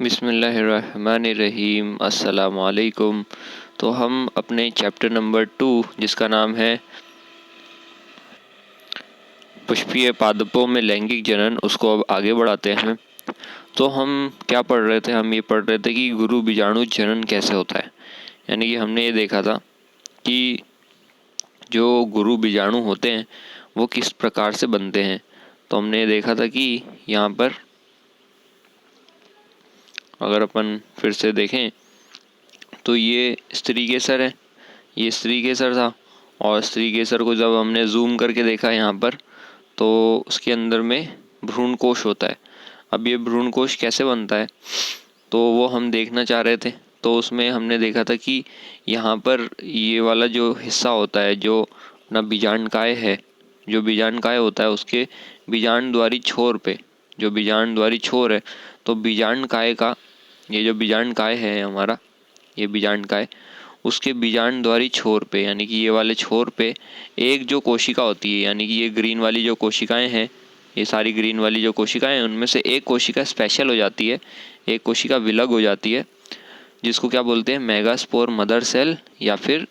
बिस्मिल्लाहिर्रहमानिर्रहीम अस्सलाम वालेकुम। तो हम अपने चैप्टर नंबर 2 जिसका नाम है पुष्पीय पादपों में लैंगिक जनन, उसको अब आगे बढ़ाते हैं। तो हम क्या पढ़ रहे थे? हम ये पढ़ रहे थे कि गुरु बीजाणु जनन कैसे होता है। यानी कि हमने ये देखा था कि जो गुरु बीजाणु होते हैं वो किस प्रकार से बनते हैं। तो हमने ये देखा था कि यहाँ पर अगर अपन फिर से देखें तो ये स्त्री केसर है, ये स्त्री केसर था। और स्त्री केसर को जब हमने जूम करके देखा यहाँ पर तो उसके अंदर में भ्रूण कोश होता है। अब ये भ्रूण कोश कैसे बनता है तो वो हम देखना चाह रहे थे। तो उसमें हमने देखा था कि यहाँ पर ये वाला जो हिस्सा होता है जो अपना बीजांडकाय है, जो बीजांडकाय होता है उसके बीजांडद्वारी छोर पे, जो बीजांडद्वारी छोर है, तो बीजांडकाय का ये जो बीजांडकाय है हमारा, ये बीजांडकाय, उसके बीजांडद्वारी छोर पे यानी कि ये वाले छोर पे एक जो कोशिका होती है, यानी कि ये ग्रीन वाली जो कोशिकाएं हैं, ये सारी ग्रीन वाली जो कोशिकाएं हैं उनमें से एक कोशिका स्पेशल हो जाती है, एक कोशिका विलग हो जाती है, जिसको क्या बोलते हैं? मेगास्पोर मदर सेल या फिर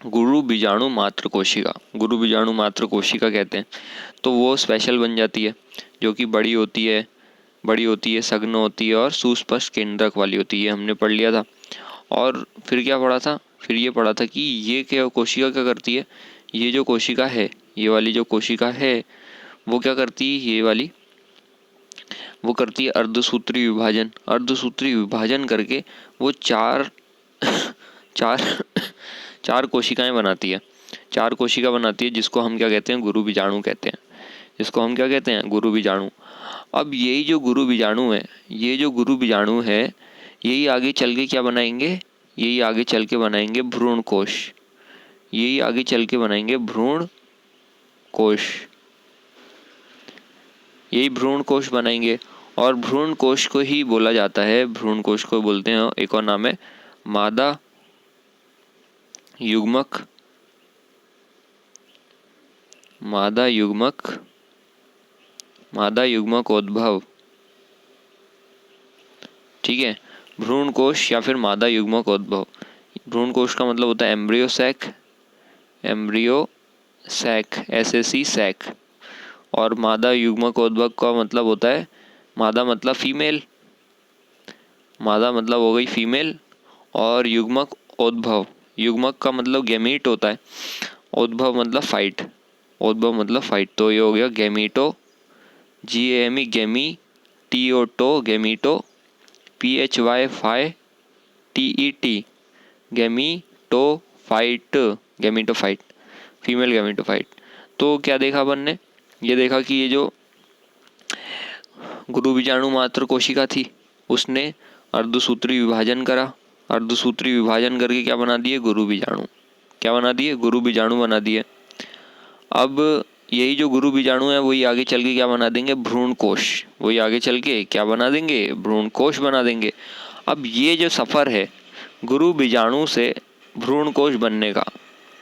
गुरु बीजाणु मात्र कोशिका, गुरु बीजाणु मात्र कोशिका कहते हैं। तो वो स्पेशल बन जाती है जो कि बड़ी होती है, सघन होती है और सुस्पष्ट केंद्रक वाली होती है। हमने पढ़ लिया था। और फिर क्या पढ़ा था? फिर ये पढ़ा था कि ये क्या कोशिका क्या करती है, ये जो कोशिका है, ये वाली जो कोशिका है वो क्या करती है, ये वाली वो करती है अर्धसूत्री विभाजन। अर्धसूत्री विभाजन करके वो चार चार चार कोशिकाएं बनाती है, चार कोशिका बनाती है, जिसको हम क्या कहते हैं? गुरु बीजाणु कहते हैं। जिसको हम क्या कहते हैं? गुरु बीजाणु। अब यही जो गुरु बीजाणु है, ये जो गुरु बीजाणु है, यही आगे चल के क्या बनाएंगे? यही आगे चल के बनाएंगे भ्रूण कोश। यही आगे चल के बनाएंगे भ्रूण कोश। यही भ्रूण कोश बनाएंगे। और भ्रूण कोश को ही बोला जाता है, भ्रूण कोश को बोलते हैं, एक और नाम है मादा युग्मक, मादा युग्मक, मादा युग्मकोद्भव। ठीक है, भ्रूण कोश या फिर मादा युग्मकोद्भव। भ्रूण कोश का मतलब होता है embryo sac, embryo sac, SAC sac. और मादा युग्मकोद्भव का मतलब होता है, मादा मतलब फीमेल, मादा मतलब हो गई फीमेल। और युग्मक उद्भव, युग्मक का मतलब गैमीट होता है, उद्भव मतलब फाइट, उद्भव मतलब फाइट। तो ये हो गया गैमीटो, GAME गैमी, TOTO गैमीटो, PHY TET gametophyte, gametophyte, female gametophyte. तो क्या देखा अपन ने? ये देखा कि ये जो गुरु बीजाणु मात्र कोशिका थी उसने अर्धसूत्री विभाजन करा, अर्धसूत्री विभाजन करके क्या बना दिए? गुरु बीजाणु। क्या बना दिए? गुरु बीजाणु बना दिए। अब यही जो गुरु बीजाणु है वही आगे चल के क्या बना देंगे? भ्रूण कोश। वही आगे चल के क्या बना देंगे? भ्रूण कोश बना देंगे। अब ये जो सफ़र है गुरु बीजाणु से भ्रूण कोश बनने का,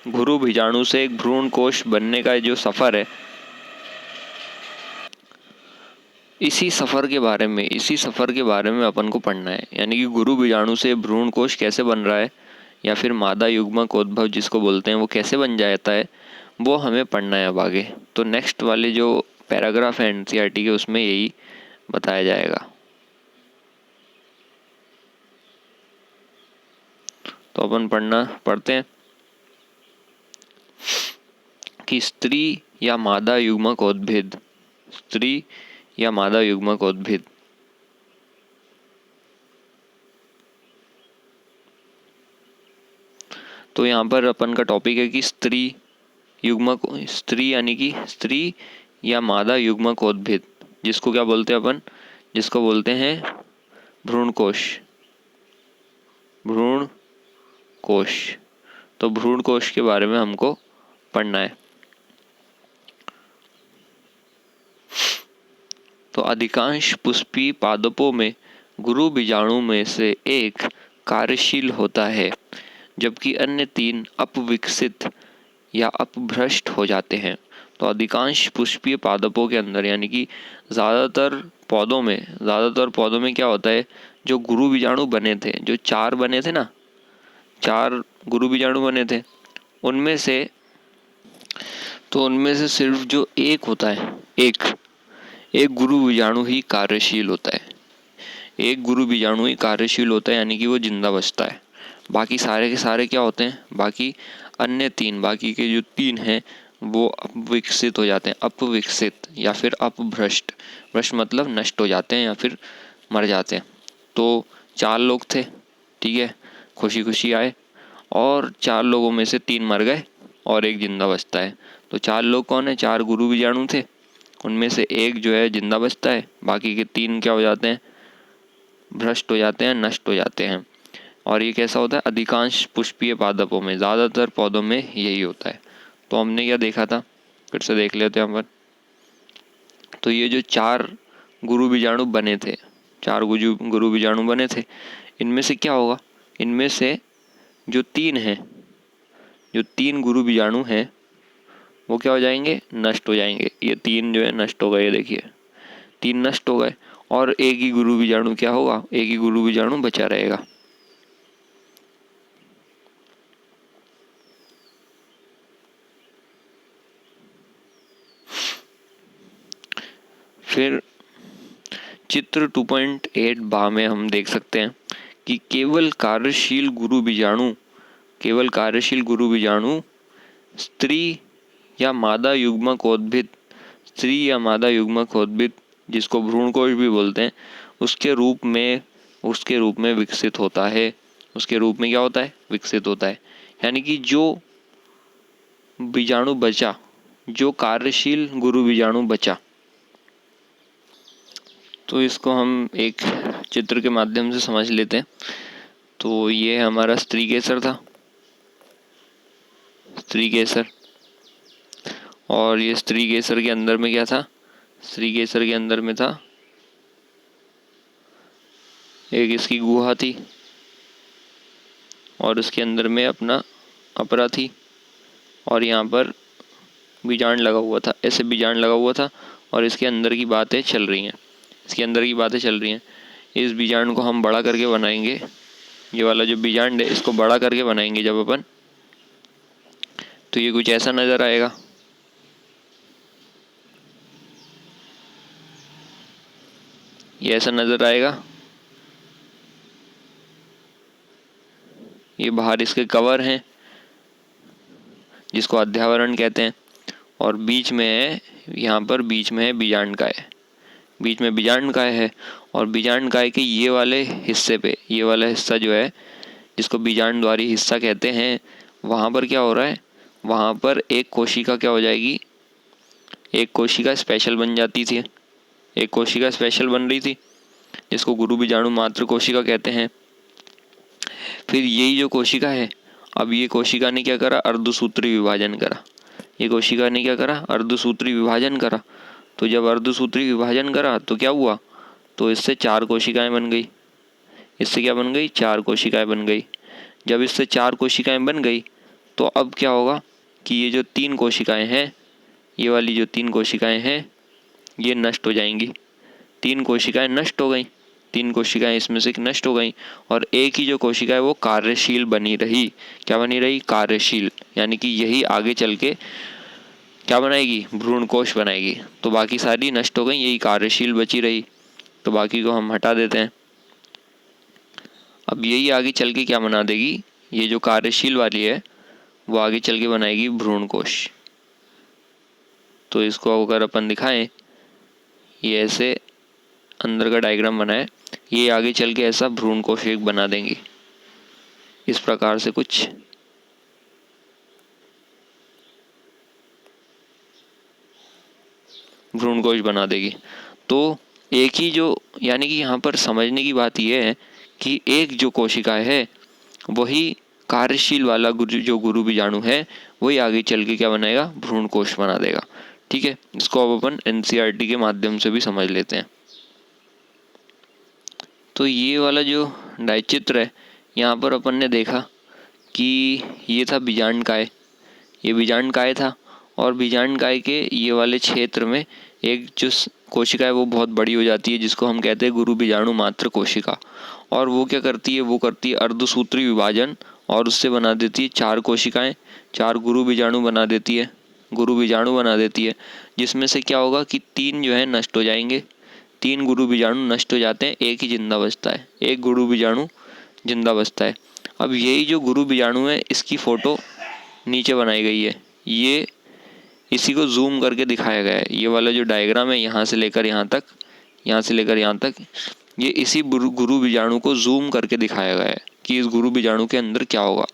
गुरु बीजाणु से एक भ्रूण कोश बनने का जो सफ़र है, इसी सफ़र के बारे में अपन को पढ़ना है। यानी कि गुरु बीजाणु से भ्रूण कोश कैसे बन रहा है या फिर मादा युग्मकोद्भव जिसको बोलते हैं वो कैसे बन जाता है, वो हमें पढ़ना है अब आगे। तो नेक्स्ट वाले जो पैराग्राफ है NCERT के उसमें यही बताया जाएगा। तो अपन पढ़ते हैं कि स्त्री या मादा युग्मकोद्भिद, स्त्री या मादा युग्मकोद्भिद। तो यहाँ पर अपन का टॉपिक है कि स्त्री युग्मक, स्त्री यानी कि स्त्री या मादा युग्मकोद्भिद, जिसको क्या बोलते हैं अपन? जिसको बोलते हैं भ्रूण कोश, भ्रूण कोश। तो भ्रूण कोश के बारे में हमको पढ़ना है। तो अधिकांश पुष्पीय पादपों में गुरु बीजाणु में से एक कार्यशील होता है, जबकि अन्य 3 अपविकसित या अपभ्रष्ट हो जाते हैं। तो अधिकांश पुष्पीय पादपों के अंदर यानी कि ज़्यादातर पौधों में, ज़्यादातर पौधों में क्या होता है, जो गुरु बीजाणु बने थे, जो 4 बने थे ना, 4 गुरु बीजाणु बने थे, उनमें से सिर्फ जो एक होता है, एक गुरु बीजाणु ही कार्यशील होता है। एक गुरु बीजाणु ही कार्यशील होता है, यानी कि वो जिंदा बचता है। बाकी सारे के सारे क्या होते हैं, बाकी के जो 3 हैं वो अपविकसित हो जाते हैं, अपविकसित या फिर अपभ्रष्ट। भ्रष्ट मतलब नष्ट हो जाते हैं या फिर मर जाते हैं। तो 4 लोग थे, ठीक है, खुशी खुशी आए, और 4 लोगों में से 3 मर गए और एक जिंदा बचता है। तो 4 लोग कौन है, 4 गुरु बीजाणु थे, उनमें से एक जो है जिंदा बचता है, बाकी के 3 क्या हो जाते हैं, भ्रष्ट हो जाते हैं, नष्ट हो जाते हैं। और ये कैसा होता है, अधिकांश पुष्पीय पादपों में, ज़्यादातर पौधों में यही होता है। तो हमने क्या देखा था, फिर से देख लेते हैं यहाँ पर। तो ये जो 4 गुरु बीजाणु बने थे, 4 गुरु बीजाणु बने थे, इनमें से क्या होगा, इनमें से जो 3 हैं, जो 3 गुरु बीजाणु हैं वो क्या हो जाएंगे, नष्ट हो जाएंगे। ये 3 जो है नष्ट हो गए, ये देखिए 3 नष्ट हो गए, और एक ही गुरु बीजाणु क्या होगा, एक ही गुरु बीजाणु बचा रहेगा। फिर चित्र 2.8 बा में हम देख सकते हैं कि केवल कार्यशील गुरु बीजाणु स्त्री या मादा युग्मकोद्भिद, जिसको भ्रूणकोश भी बोलते हैं, उसके रूप में विकसित होता है। उसके रूप में क्या होता है, विकसित होता है। यानी कि जो बीजाणु बचा, जो कार्यशील गुरु बीजाणु बचा, तो इसको हम एक चित्र के माध्यम से समझ लेते हैं। तो ये हमारा स्त्री केसर था, स्त्री केसर, और ये स्त्री केसर के अंदर में क्या था, स्त्री केसर के अंदर में था एक इसकी गुहा थी, और उसके अंदर में अपना अपरा थी, और यहाँ पर बीजांड लगा हुआ था, ऐसे बीजांड लगा हुआ था, और इसके अंदर की बातें चल रही हैं, इस बीजांड को हम बड़ा करके बनाएंगे, ये वाला जो बीजांड है इसको बड़ा करके बनाएंगे जब अपन, तो ये कुछ ऐसा नज़र आएगा। ये ऐसा नज़र आएगा, ये बाहर इसके कवर हैं जिसको अध्यावरण कहते हैं, और बीच में है, यहाँ पर बीच में है बीजांडकाय, बीच में बीजांडकाय है, और बीजांडकाय के ये वाले हिस्से पे, ये वाला हिस्सा जो है जिसको बीजांडद्वारी हिस्सा कहते हैं, वहाँ पर क्या हो रहा है, वहाँ पर एक कोशिका क्या हो जाएगी, एक कोशिका स्पेशल बन जाती थी, एक कोशिका स्पेशल बन रही थी जिसको गुरु बीजाणु मात्र कोशिका कहते हैं। फिर यही जो कोशिका है, अब ये कोशिका ने क्या करा, अर्धसूत्री विभाजन करा, ये कोशिका ने क्या करा, अर्धसूत्री विभाजन करा। तो जब अर्धसूत्री विभाजन करा तो क्या हुआ, तो इससे 4 कोशिकाएं बन गई, इससे क्या बन गई, 4 कोशिकाएं बन गई। जब इससे 4 कोशिकाएं बन गई तो अब क्या होगा कि ये जो 3 कोशिकाएं हैं, ये वाली जो 3 कोशिकाएं हैं ये नष्ट हो जाएंगी, 3 कोशिकाएं नष्ट हो गई, 3 कोशिकाएं इसमें से नष्ट हो गई, और एक ही जो कोशिका है वो कार्यशील बनी रही। क्या बनी रही, कार्यशील, यानी कि यही आगे चल के क्या बनाएगी, भ्रूणकोश बनाएगी। तो बाकी सारी नष्ट हो गई, यही कार्यशील बची रही, तो बाकी को हम हटा देते हैं। अब यही आगे चल के क्या बना देगी, ये जो कार्यशील वाली है वो आगे चल के बनाएगी भ्रूणकोश। तो इसको अगर अपन दिखाएं, ये ऐसे अंदर का डायग्राम बनाए, ये आगे चल के ऐसा भ्रूणकोश एक बना देंगी, इस प्रकार से कुछ भ्रूणकोश बना देगी। तो एक ही जो, यानी कि यहाँ पर समझने की बात यह है कि एक जो कोशिका है वही कार्यशील वाला जो गुरु बीजाणु है वही आगे चल के क्या बनाएगा, भ्रूणकोश बना देगा। ठीक है, इसको अब अपन एनसीईआरटी के माध्यम से भी समझ लेते हैं। तो ये वाला जो डायचित्र है, यहाँ पर अपन ने देखा कि ये था बीजांडकाय, ये बीजांडकाय था, और बीजांडकाय के ये वाले क्षेत्र में एक जो कोशिका है वो बहुत बड़ी हो जाती है, जिसको हम कहते हैं गुरु बीजाणु मात्र कोशिका। और वो क्या करती है, वो करती है अर्धसूत्री विभाजन और उससे बना देती है 4 कोशिकाएं, 4 गुरु बीजाणु बना देती है, गुरु बीजाणु बना देती है, जिसमें से क्या होगा कि 3 जो है नष्ट हो जाएंगे, 3 गुरु बीजाणु नष्ट हो जाते हैं, एक ही जिंदा बचता है, एक गुरु बीजाणु जिंदा बचता है। अब यही जो गुरु बीजाणु है इसकी फ़ोटो नीचे बनाई गई है, ये इसी को जूम करके दिखाया गया है। ये वाला जो डायग्राम है यहाँ से लेकर यहाँ तक, यहाँ से लेकर यहाँ तक, ये इसी गुरु बीजाणु को जूम करके दिखाया गया है कि इस गुरु बीजाणु के अंदर क्या होगा।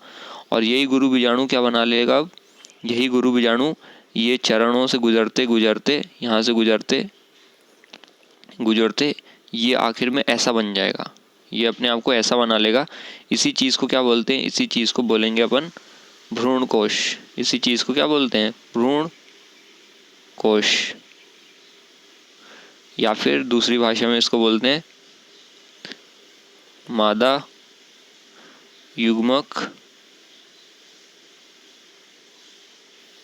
और यही गुरु बीजाणु क्या बना लेगा, अब यही गुरु बीजाणु ये चरणों से गुजरते गुजरते, यहाँ से गुजरते गुजरते ये आखिर में ऐसा बन जाएगा, ये अपने आप को ऐसा बना लेगा। इसी चीज़ को क्या बोलते हैं, इसी चीज़ को बोलेंगे अपन भ्रूण कोश। इसी चीज़ को क्या बोलते हैं, भ्रूण कोश, या फिर दूसरी भाषा में इसको बोलते हैं मादा युग्मक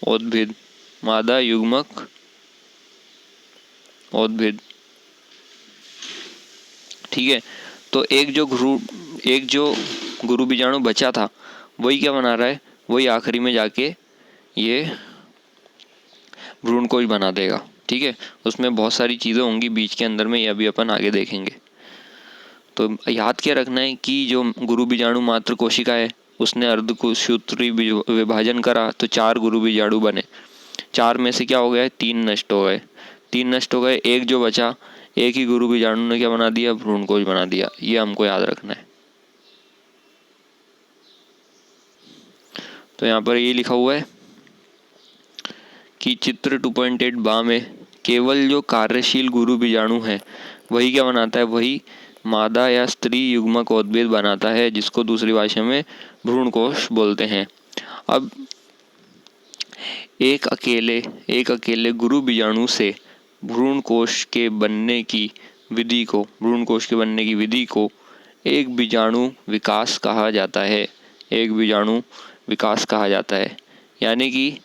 उद्भिद, मादा युग्मक उद्भिद। ठीक है, तो एक जो गुरु बीजाणु बचा था वही क्या बना रहा है, वही आखिरी में जाके ये भ्रूण कोश बना देगा। ठीक है, उसमें बहुत सारी चीज़ें होंगी बीच के अंदर में, ये अभी अपन आगे देखेंगे। तो याद क्या रखना है कि जो गुरु बीजाणु मात्र कोशिका है उसने अर्धसूत्री विभाजन करा तो 4 गुरु बीजाणु बने, 4 में से क्या हो गया, 3 नष्ट हो गए, 3 नष्ट हो गए, एक जो बचा, एक ही गुरु बीजाणु ने क्या बना दिया, भ्रूण कोश बना दिया। ये हमको याद रखना है। तो यहाँ पर ये लिखा हुआ है कि चित्र 2.8 बा में केवल जो कार्यशील गुरु बीजाणु है वही क्या बनाता है, वही मादा या स्त्री युग्मक उद्भिद बनाता है, जिसको दूसरी भाषा में भ्रूण कोश बोलते हैं। अब एक अकेले गुरु बीजाणु से भ्रूण कोश के बनने की विधि को एक बीजाणु विकास कहा जाता है, एक बीजाणु विकास कहा जाता है। यानी कि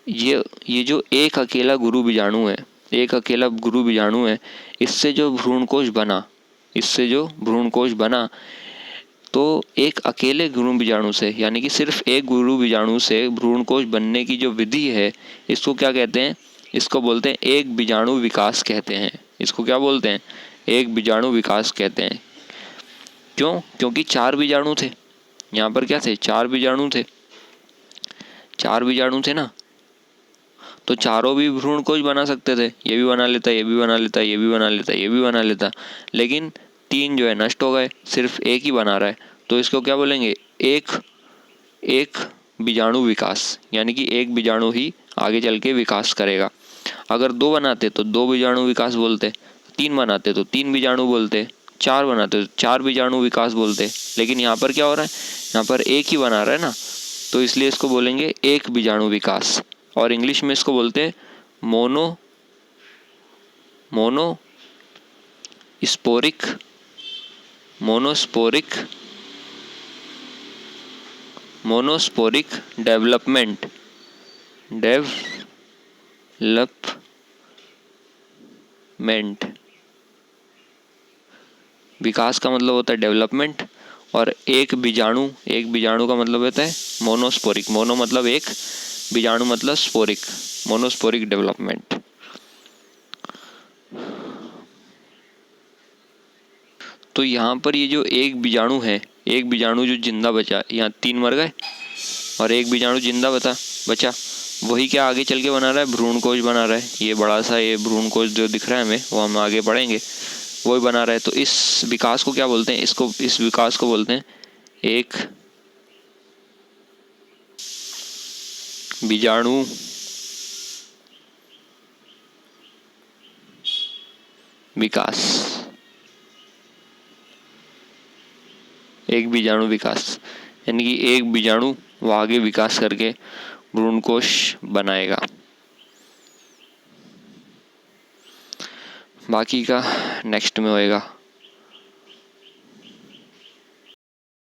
ये जो एक अकेला गुरु बीजाणु है, इससे जो भ्रूण कोश बना, तो एक अकेले गुरु बीजाणु से, यानी कि सिर्फ एक गुरु बीजाणु से भ्रूण कोश बनने की जो विधि है, इसको क्या कहते हैं, इसको बोलते हैं एक बीजाणु विकास कहते हैं। इसको क्या बोलते हैं, एक बीजाणु विकास कहते हैं। क्यों, क्योंकि 4 बीजाणु थे यहाँ पर, क्या थे, 4 बीजाणु थे ना, तो चारों भी भ्रूण कोश बना सकते थे, ये भी बना लेता, ये भी बना लेता, ये भी बना लेता, ये भी बना लेता, लेकिन 3 जो है नष्ट हो गए, सिर्फ एक ही बना रहा है, तो इसको क्या बोलेंगे, एक बीजाणु विकास, यानी कि एक बीजाणु ही आगे चल के विकास करेगा। अगर 2 बनाते तो 2 बीजाणु विकास बोलते, 3 बनाते तो 3 बीजाणु बोलते, 4 बनाते तो 4 बीजाणु विकास बोलते, लेकिन यहाँ पर क्या हो रहा है, यहाँ पर एक ही बना रहा है ना, तो इसलिए इसको बोलेंगे एक बीजाणु विकास। और इंग्लिश में इसको बोलते हैं मोनोस्पोरिक डेवलपमेंट। विकास का मतलब होता है डेवलपमेंट, और एक बीजाणु का मतलब होता है मोनोस्पोरिक। मोनो मतलब एक, बीजाणु मतलब स्पोरिक, मोनोस्पोरिक डेवलपमेंट। तो यहाँ पर ये जो एक बीजाणु है, एक बीजाणु जो जिंदा बचा, यहाँ 3 मर गए और एक बीजाणु जिंदा बचा, वही क्या आगे चल के बना रहा है, भ्रूण कोश बना रहा है। ये बड़ा सा ये भ्रूण कोश जो दिख रहा है हमें, वो हम आगे पढ़ेंगे, वही बना रहा है। तो इस विकास को क्या बोलते हैं, इस विकास को बोलते हैं एक बीजाणु विकास, एक बीजाणु विकास, यानी कि एक बीजाणु वो आगे विकास करके भ्रूण कोश बनाएगा। बाकी का नेक्स्ट में होएगा।